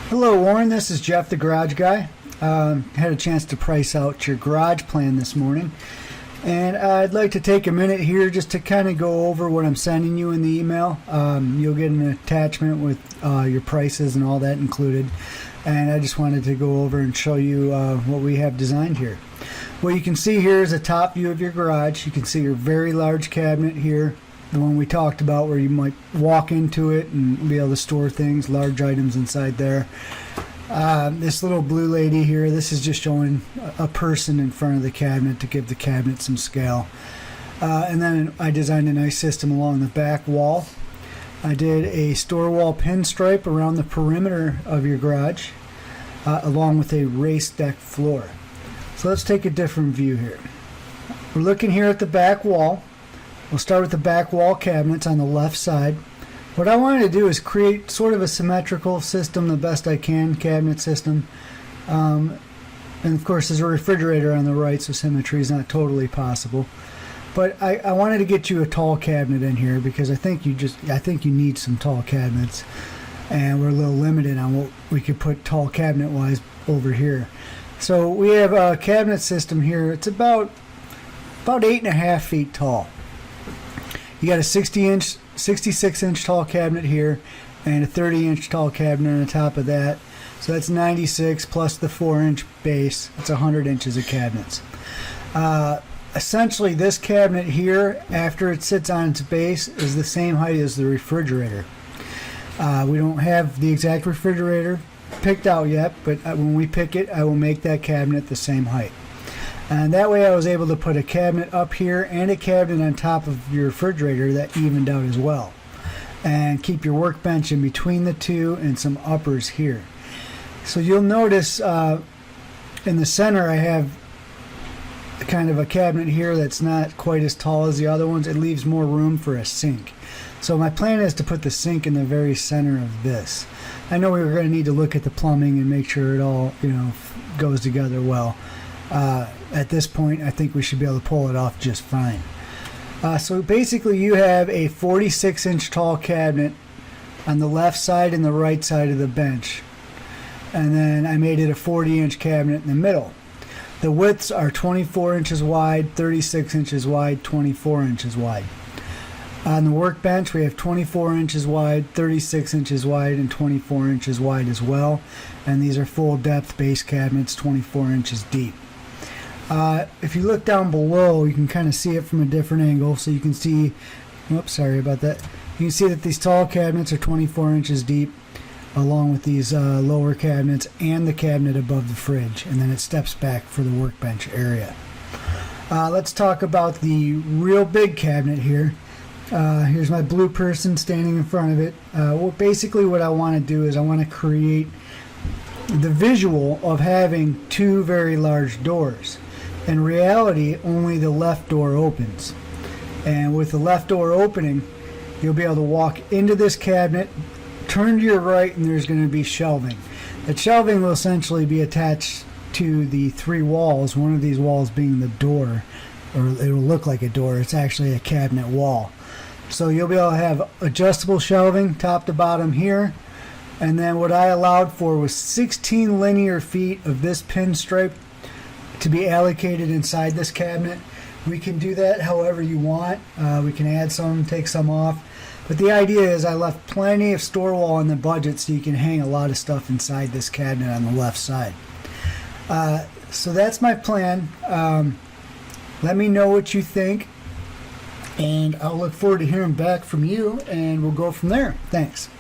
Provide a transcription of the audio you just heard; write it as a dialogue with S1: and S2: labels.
S1: Hello, Warren. This is Jeff, the Garage Guy. Had a chance to price out your garage plan this morning, and I'd like to take a minute here just to kind of go over what I'm sending you in the email. You'll get an attachment with your prices and all that included, and I just wanted to go over and show you what we have designed here. What you can see here is a top view of your garage. You can see your very large cabinet here, the one we talked about where you might walk into it and be able to store things, large items inside there. This little blue lady here, this is just showing a person in front of the cabinet to give the cabinet some scale. And then I designed a nice system along the back wall. I did a store wall pinstripe around the perimeter of your garage, along with a raised deck floor. So let's take a different view here. We're looking here at the back wall. We'll start with the back wall cabinets on the left side. What I wanted to do is create sort of a symmetrical system the best I can, cabinet system. And of course there's a refrigerator on the right, so symmetry is not totally possible. But I wanted to get you a tall cabinet in here because I think you need some tall cabinets. And we're a little limited on what we could put tall cabinet wise over here. So we have a cabinet system here. It's about 8.5 feet tall. You got a 66-inch tall cabinet here, and a 30-inch tall cabinet on the top of that. So that's 96 plus the 4-inch base. That's 100 inches of cabinets. Essentially, this cabinet here, after it sits on its base, is the same height as the refrigerator. We don't have the exact refrigerator picked out yet, but when we pick it, I will make that cabinet the same height. And that way I was able to put a cabinet up here and a cabinet on top of your refrigerator that evened out as well. And keep your workbench in between the two and some uppers here. So you'll notice in the center I have kind of a cabinet here that's not quite as tall as the other ones. It leaves more room for a sink. So my plan is to put the sink in the very center of this. I know we were going to need to look at the plumbing and make sure it all, goes together well. At this point, I think we should be able to pull it off just fine. So basically you have a 46-inch tall cabinet on the left side and the right side of the bench. And then I made it a 40-inch cabinet in the middle. The widths are 24 inches wide, 36 inches wide, 24 inches wide. On the workbench, we have 24 inches wide, 36 inches wide, and 24 inches wide as well. And these are full depth base cabinets, 24 inches deep. If you look down below, you can kind of see it from a different angle. So you can see, oops, sorry about that. You can see that these tall cabinets are 24 inches deep, along with these lower cabinets and the cabinet above the fridge. And then it steps back for the workbench area. Let's talk about the real big cabinet here. Here's my blue person standing in front of it. Basically what I want to do is I want to create the visual of having two very large doors. In reality, only the left door opens. And with the left door opening, you'll be able to walk into this cabinet, turn to your right, and there's going to be shelving. That shelving will essentially be attached to the three walls, one of these walls being the door, or it will look like a door. It's actually a cabinet wall. So you'll be able to have adjustable shelving top to bottom here. And then what I allowed for was 16 linear feet of this pinstripe to be allocated inside this cabinet. We can do that however you want. We can add some, take some off. But the idea is I left plenty of store wall in the budget so you can hang a lot of stuff inside this cabinet on the left side. So that's my plan. Let me know what you think. And I'll look forward to hearing back from you, and we'll go from there. Thanks.